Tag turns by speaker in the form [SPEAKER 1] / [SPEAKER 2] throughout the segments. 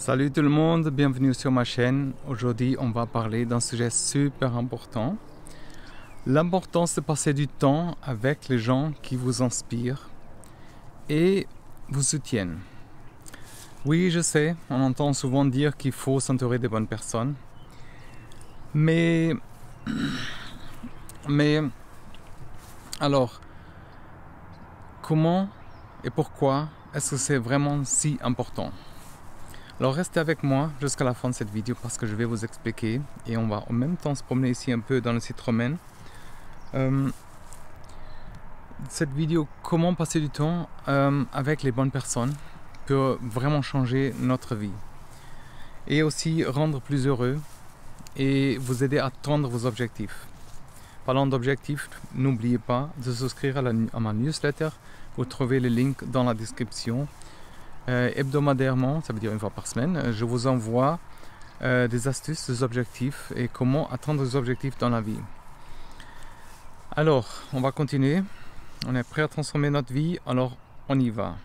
[SPEAKER 1] Salut tout le monde, bienvenue sur ma chaîne. Aujourd'hui, on va parler d'un sujet super important. L'importance de passer du temps avec les gens qui vous inspirent et vous soutiennent. Oui, je sais, on entend souvent dire qu'il faut s'entourer des bonnes personnes. Mais alors, comment et pourquoi est-ce que c'est vraiment si important? Alors restez avec moi jusqu'à la fin de cette vidéo parce que je vais vous expliquer et on va en même temps se promener ici un peu dans le site romain. Cette vidéo, comment passer du temps avec les bonnes personnes, peut vraiment changer notre vie et aussi rendre plus heureux et vous aider à atteindre vos objectifs. Parlant d'objectifs, n'oubliez pas de souscrire à ma newsletter. Vous trouvez le link dans la description. Hebdomadairement, ça veut dire une fois par semaine, je vous envoie des astuces, des objectifs et comment atteindre les objectifs dans la vie. Alors, on va continuer. On est prêt à transformer notre vie, alors on y va.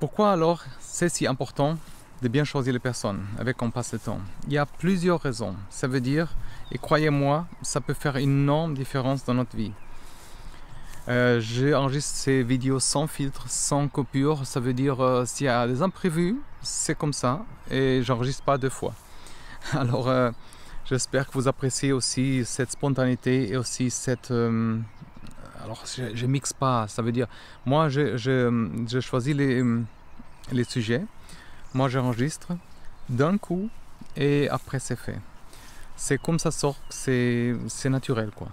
[SPEAKER 1] Pourquoi alors c'est si important de bien choisir les personnes avec qui on passe le temps? Il y a plusieurs raisons. Ça veut dire, et croyez-moi, ça peut faire une énorme différence dans notre vie. J'enregistre ces vidéos sans filtre, sans coupure. Ça veut dire s'il y a des imprévus, c'est comme ça et j'enregistre pas deux fois. Alors j'espère que vous appréciez aussi cette spontanéité et aussi cette... alors je mixe pas, ça veut dire moi je choisis les sujets, moi j'enregistre d'un coup et après c'est fait. C'est comme ça sort, c'est naturel quoi.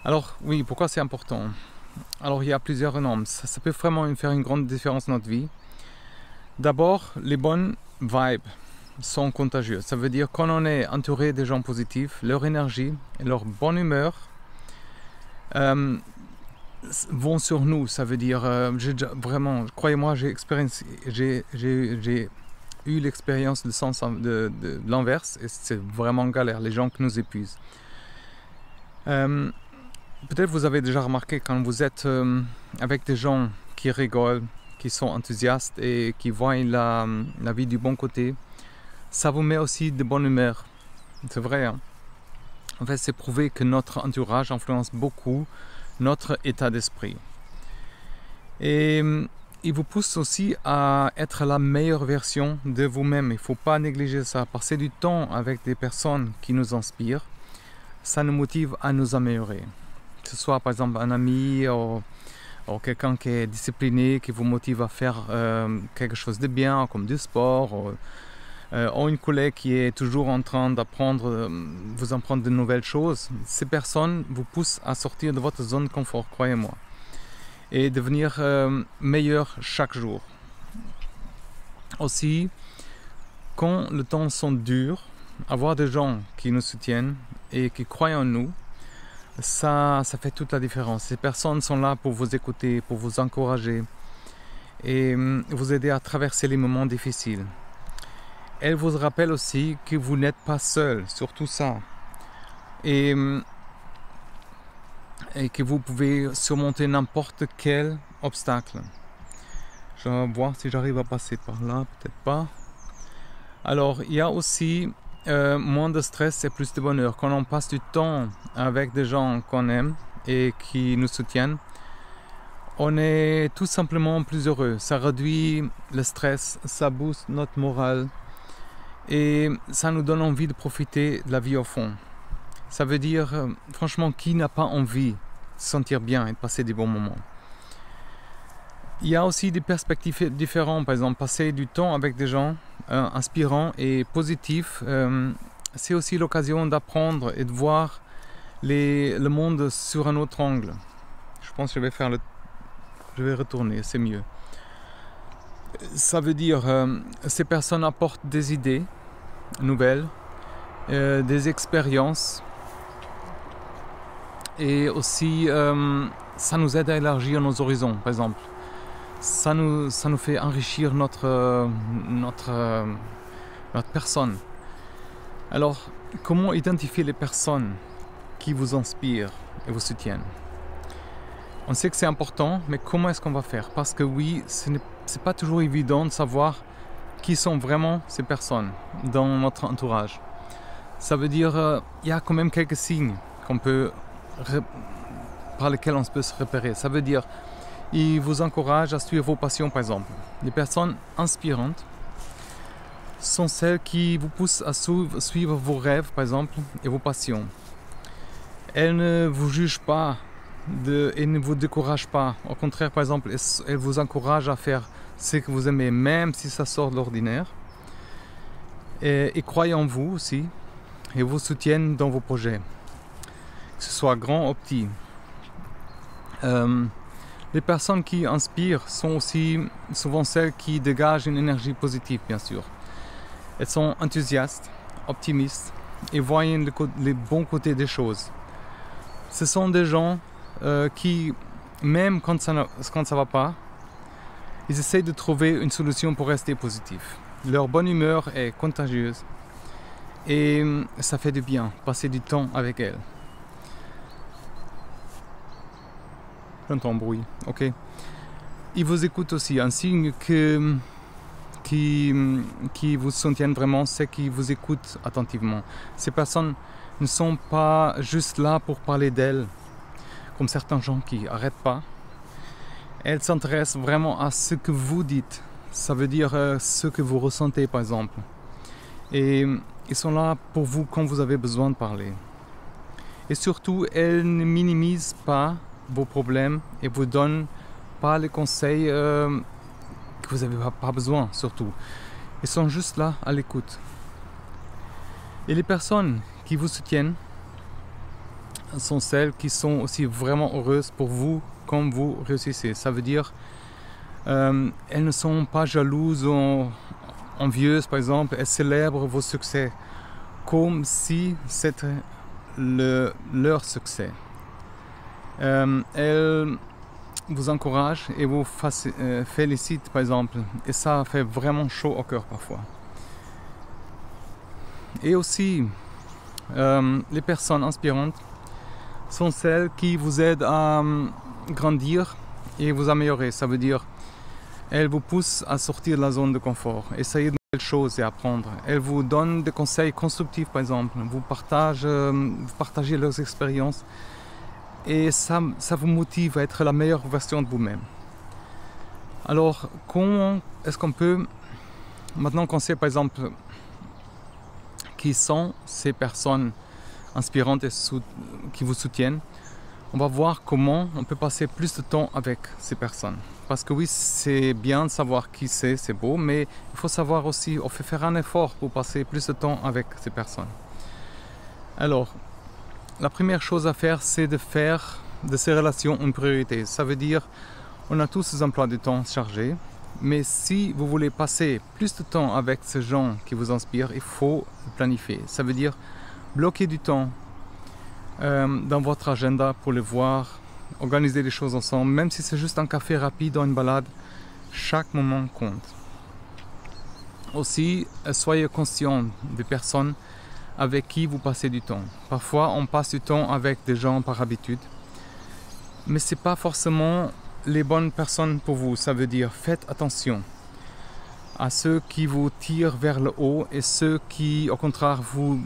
[SPEAKER 1] Alors oui, pourquoi c'est important? Alors il y a plusieurs normes, ça peut vraiment faire une grande différence dans notre vie. D'abord, les bonnes vibes sont contagieuses. Ça veut dire quand on est entouré des gens positifs, leur énergie et leur bonne humeur vont sur nous. Ça veut dire, vraiment, croyez-moi, j'ai eu l'expérience de sens de l'inverse et c'est vraiment galère, les gens qui nous épuisent. Peut-être vous avez déjà remarqué quand vous êtes avec des gens qui rigolent, qui sont enthousiastes et qui voient la vie du bon côté, ça vous met aussi de bonne humeur. C'est vrai, hein? En fait, c'est prouvé que notre entourage influence beaucoup notre état d'esprit. Et il vous pousse aussi à être la meilleure version de vous-même. Il ne faut pas négliger ça. Passer du temps avec des personnes qui nous inspirent, ça nous motive à nous améliorer. Que ce soit par exemple un ami ou quelqu'un qui est discipliné, qui vous motive à faire quelque chose de bien, comme du sport, ou une collègue qui est toujours en train d'apprendre, vous apprendre de nouvelles choses. Ces personnes vous poussent à sortir de votre zone de confort, croyez-moi, et devenir meilleur chaque jour. Aussi, quand le temps sont durs, avoir des gens qui nous soutiennent et qui croient en nous, ça fait toute la différence. Ces personnes sont là pour vous écouter, pour vous encourager et vous aider à traverser les moments difficiles. Elles vous rappellent aussi que vous n'êtes pas seul sur tout ça et que vous pouvez surmonter n'importe quel obstacle. Je vais voir si j'arrive à passer par là, peut-être pas. Alors, il y a aussi moins de stress et plus de bonheur. Quand on passe du temps avec des gens qu'on aime et qui nous soutiennent, on est tout simplement plus heureux. Ça réduit le stress, ça booste notre morale et ça nous donne envie de profiter de la vie au fond. Ça veut dire, franchement, qui n'a pas envie de se sentir bien et de passer des bons moments? Il y a aussi des perspectives différentes. Par exemple, passer du temps avec des gens inspirants et positifs, c'est aussi l'occasion d'apprendre et de voir le monde sur un autre angle. Je pense que je vais retourner, c'est mieux. Ça veut dire ces personnes apportent des idées nouvelles, des expériences et aussi ça nous aide à élargir nos horizons, par exemple. Ça nous fait enrichir notre personne. Alors, comment identifier les personnes qui vous inspirent et vous soutiennent? On sait que c'est important, mais comment est-ce qu'on va faire? Parce que oui, c'est pas toujours évident de savoir qui sont vraiment ces personnes dans notre entourage. Ça veut dire il y a quand même quelques signes par lesquels on peut se repérer. Ça veut dire ils vous encouragent à suivre vos passions, par exemple. Les personnes inspirantes sont celles qui vous poussent à suivre vos rêves, par exemple, et vos passions. Elles ne vous jugent pas et ne vous découragent pas. Au contraire, par exemple, elles vous encouragent à faire ce que vous aimez, même si ça sort de l'ordinaire. Et croient en vous aussi, et vous soutiennent dans vos projets, que ce soit grand ou petit. Les personnes qui inspirent sont aussi souvent celles qui dégagent une énergie positive, bien sûr. Elles sont enthousiastes, optimistes et voient les bons côtés des choses. Ce sont des gens qui, même quand ça ne va pas, ils essayent de trouver une solution pour rester positifs. Leur bonne humeur est contagieuse et ça fait du bien, passer du temps avec elles. J'entends bruit, ok. Ils vous écoutent aussi. Un signe qui vous soutiennent vraiment, c'est qu'ils vous écoutent attentivement. Ces personnes ne sont pas juste là pour parler d'elles, comme certains gens qui n'arrêtent pas. Elles s'intéressent vraiment à ce que vous dites. Ça veut dire ce que vous ressentez, par exemple. Et ils sont là pour vous quand vous avez besoin de parler. Et surtout, elles ne minimisent pas vos problèmes et vous donnent pas les conseils que vous n'avez pas besoin, surtout. Ils sont juste là à l'écoute. Et les personnes qui vous soutiennent sont celles qui sont aussi vraiment heureuses pour vous quand vous réussissez. Ça veut dire elles ne sont pas jalouses ou envieuses, par exemple. Elles célèbrent vos succès comme si c'était leur succès. Elles vous encouragent et vous félicitent, par exemple, et ça fait vraiment chaud au cœur parfois. Et aussi, les personnes inspirantes sont celles qui vous aident à grandir et vous améliorer. Ça veut dire, elles vous poussent à sortir de la zone de confort, essayer de nouvelles choses et apprendre. Elles vous donnent des conseils constructifs, par exemple, vous partagez leurs expériences. Et ça vous motive à être la meilleure version de vous-même. Alors, comment est-ce qu'on peut, maintenant qu'on sait par exemple qui sont ces personnes inspirantes et qui vous soutiennent, on va voir comment on peut passer plus de temps avec ces personnes. Parce que oui, c'est bien de savoir qui c'est beau, mais il faut savoir aussi, on fait faire un effort pour passer plus de temps avec ces personnes. Alors, la première chose à faire, c'est de faire de ces relations une priorité. Ça veut dire, on a tous des emplois de temps chargés, mais si vous voulez passer plus de temps avec ces gens qui vous inspirent, il faut planifier. Ça veut dire bloquer du temps dans votre agenda pour les voir, organiser les choses ensemble, même si c'est juste un café rapide ou une balade, chaque moment compte. Aussi, soyez conscient des personnes avec qui vous passez du temps. Parfois, on passe du temps avec des gens par habitude, mais ce n'est pas forcément les bonnes personnes pour vous. Ça veut dire, faites attention à ceux qui vous tirent vers le haut et ceux qui, au contraire, vous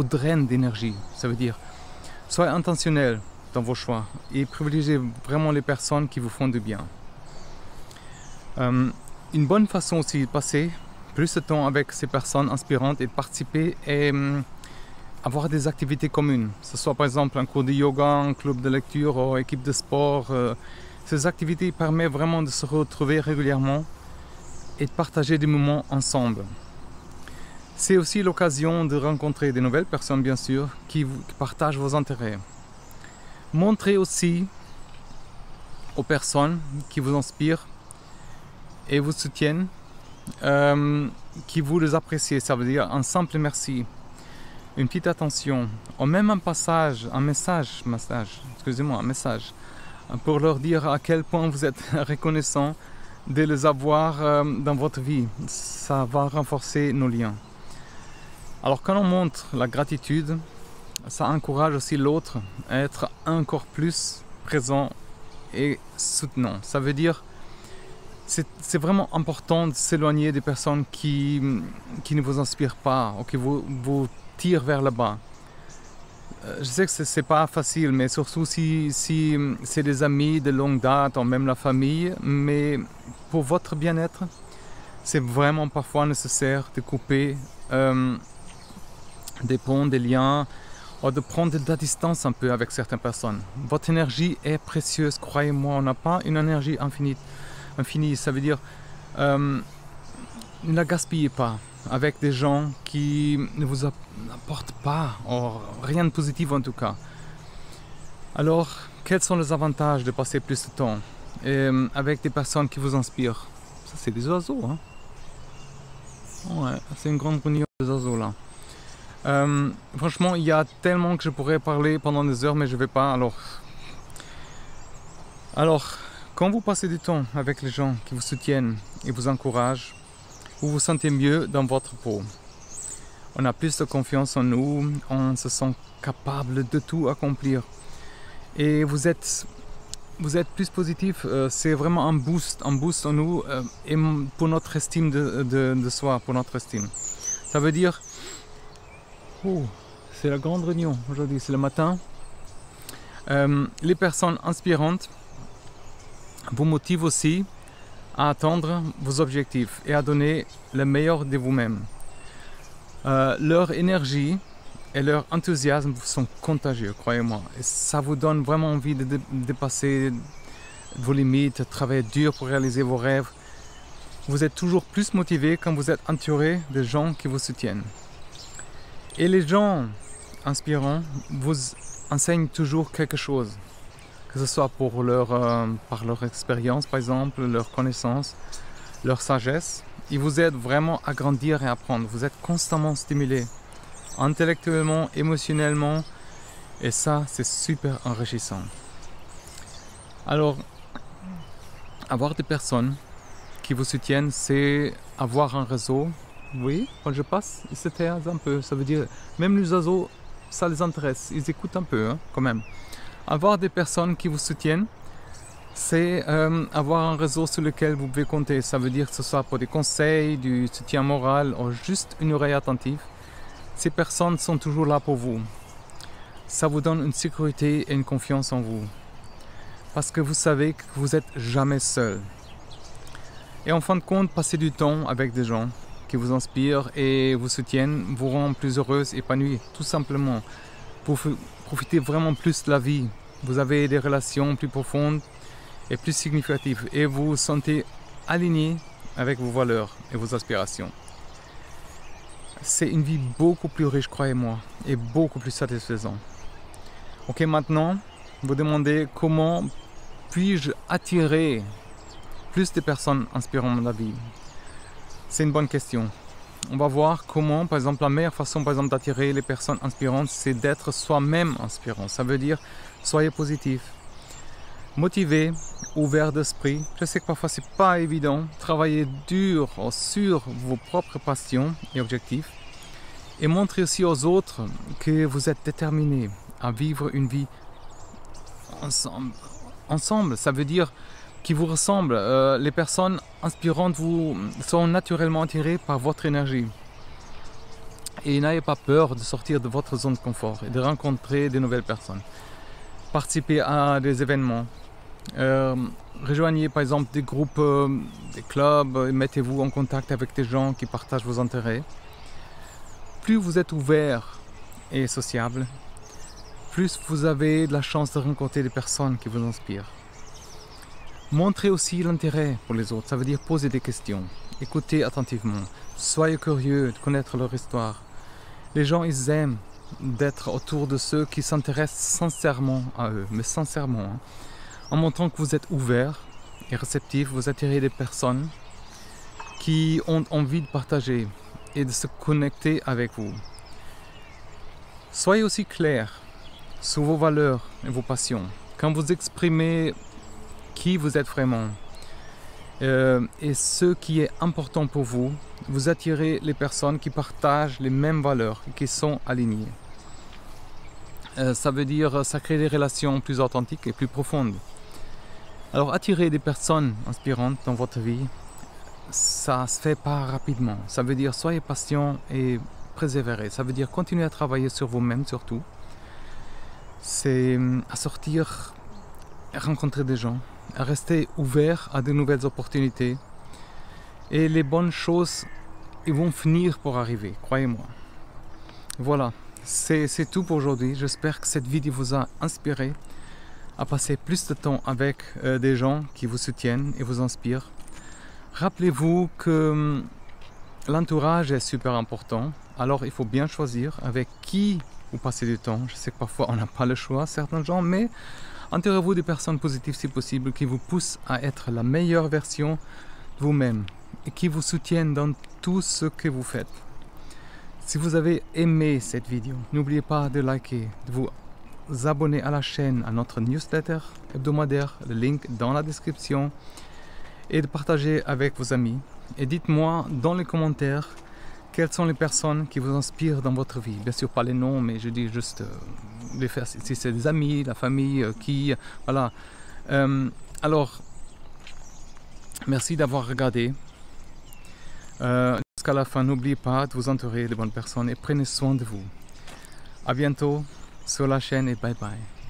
[SPEAKER 1] drainent d'énergie. Ça veut dire, soyez intentionnel dans vos choix et privilégiez vraiment les personnes qui vous font du bien. Une bonne façon aussi de passer plus de temps avec ces personnes inspirantes et de participer et avoir des activités communes. Que ce soit par exemple un cours de yoga, un club de lecture ou équipe de sport. Ces activités permettent vraiment de se retrouver régulièrement et de partager des moments ensemble. C'est aussi l'occasion de rencontrer de nouvelles personnes, bien sûr, qui partagent vos intérêts. Montrez aussi aux personnes qui vous inspirent et vous soutiennent qui vous les appréciez. Ça veut dire un simple merci, une petite attention, ou même un message pour leur dire à quel point vous êtes reconnaissant de les avoir dans votre vie. Ça va renforcer nos liens. Alors quand on montre la gratitude, ça encourage aussi l'autre à être encore plus présent et soutenant. Ça veut dire c'est vraiment important de s'éloigner des personnes qui ne vous inspirent pas ou qui vous tirent vers le bas. Je sais que c'est pas facile, mais surtout si c'est des amis de longue date ou même la famille, mais pour votre bien-être, c'est vraiment parfois nécessaire de couper des ponts, des liens, ou de prendre de la distance un peu avec certaines personnes. Votre énergie est précieuse, croyez-moi, on n'a pas une énergie infinie. Ça veut dire ne la gaspillez pas avec des gens qui ne vous apportent pas, rien de positif en tout cas. Alors, quels sont les avantages de passer plus de temps avec des personnes qui vous inspirent? Ça, c'est des oiseaux, hein? Ouais, c'est une grande réunion des oiseaux là. Franchement, il y a tellement que je pourrais parler pendant des heures, mais je ne vais pas. Alors, quand vous passez du temps avec les gens qui vous soutiennent et vous encouragent, vous vous sentez mieux dans votre peau. On a plus de confiance en nous, on se sent capable de tout accomplir. Et vous êtes plus positif, c'est vraiment un boost en nous et pour notre estime de soi, pour notre estime. Ça veut dire, c'est la grande réunion aujourd'hui, c'est le matin. Les personnes inspirantes vous motivent aussi à atteindre vos objectifs et à donner le meilleur de vous-même. Leur énergie et leur enthousiasme sont contagieux, croyez-moi. Et ça vous donne vraiment envie de dépasser vos limites, travailler dur pour réaliser vos rêves. Vous êtes toujours plus motivé quand vous êtes entouré de gens qui vous soutiennent. Et les gens inspirants vous enseignent toujours quelque chose. Que ce soit par leur expérience, par exemple, leur connaissance, leur sagesse. Ils vous aident vraiment à grandir et à apprendre. Vous êtes constamment stimulé, intellectuellement, émotionnellement. Et ça, c'est super enrichissant. Alors, avoir des personnes qui vous soutiennent, c'est avoir un réseau. Oui, quand je passe, ils se taisent un peu. Ça veut dire, même les oiseaux, ça les intéresse. Ils écoutent un peu, hein, quand même. Avoir des personnes qui vous soutiennent, c'est avoir un réseau sur lequel vous pouvez compter. Ça veut dire que ce soit pour des conseils, du soutien moral ou juste une oreille attentive. Ces personnes sont toujours là pour vous. Ça vous donne une sécurité et une confiance en vous. Parce que vous savez que vous n'êtes jamais seul. Et en fin de compte, passer du temps avec des gens qui vous inspirent et vous soutiennent vous rend plus heureuse et épanouie, tout simplement. Pour profiter vraiment plus de la vie. Vous avez des relations plus profondes et plus significatives et vous vous sentez aligné avec vos valeurs et vos aspirations. C'est une vie beaucoup plus riche, croyez-moi, et beaucoup plus satisfaisante. Ok, maintenant, vous demandez comment puis-je attirer plus de personnes inspirantes dans la vie. C'est une bonne question. On va voir comment, par exemple, la meilleure façon d'attirer les personnes inspirantes, c'est d'être soi-même inspirant. Ça veut dire, soyez positif, motivé, ouvert d'esprit. Je sais que parfois c'est pas évident. Travaillez dur sur vos propres passions et objectifs. Et montrez aussi aux autres que vous êtes déterminé à vivre une vie ensemble. Ça veut dire qui vous ressemblent. Les personnes inspirantes vous sont naturellement attirées par votre énergie. Et n'ayez pas peur de sortir de votre zone de confort et de rencontrer de nouvelles personnes. Participez à des événements. Rejoignez par exemple des groupes, des clubs, mettez-vous en contact avec des gens qui partagent vos intérêts. Plus vous êtes ouvert et sociable, plus vous avez de la chance de rencontrer des personnes qui vous inspirent. Montrez aussi l'intérêt pour les autres, ça veut dire poser des questions, écoutez attentivement, soyez curieux de connaître leur histoire. Les gens, ils aiment d'être autour de ceux qui s'intéressent sincèrement à eux, mais sincèrement. Hein. En montrant que vous êtes ouvert et réceptif, vous attirez des personnes qui ont envie de partager et de se connecter avec vous. Soyez aussi clair sur vos valeurs et vos passions. Quand vous exprimez qui vous êtes vraiment et ce qui est important pour vous, vous attirez les personnes qui partagent les mêmes valeurs et qui sont alignées. Ça veut dire ça crée des relations plus authentiques et plus profondes. Alors attirer des personnes inspirantes dans votre vie, ça se fait pas rapidement. Ça veut dire soyez patient et persévérer. Ça veut dire continuer à travailler sur vous-même surtout. C'est à sortir, à rencontrer des gens, à rester ouvert à de nouvelles opportunités. Et les bonnes choses, ils vont finir pour arriver, croyez-moi. Voilà, c'est tout pour aujourd'hui. J'espère que cette vidéo vous a inspiré à passer plus de temps avec des gens qui vous soutiennent et vous inspirent. Rappelez-vous que l'entourage est super important. Alors il faut bien choisir avec qui vous passez du temps. Je sais que parfois on n'a pas le choix, certains gens, mais entourez-vous de personnes positives si possible, qui vous poussent à être la meilleure version de vous-même et qui vous soutiennent dans tout ce que vous faites. Si vous avez aimé cette vidéo, n'oubliez pas de liker, de vous abonner à la chaîne, à notre newsletter hebdomadaire, le link dans la description, et de partager avec vos amis. Et dites-moi dans les commentaires quelles sont les personnes qui vous inspirent dans votre vie. Bien sûr pas les noms, mais je dis juste les faire, si c'est des amis, la famille, qui, voilà. Alors, merci d'avoir regardé. Jusqu'à la fin, n'oubliez pas de vous entourer de bonnes personnes et prenez soin de vous. À bientôt sur la chaîne et bye bye.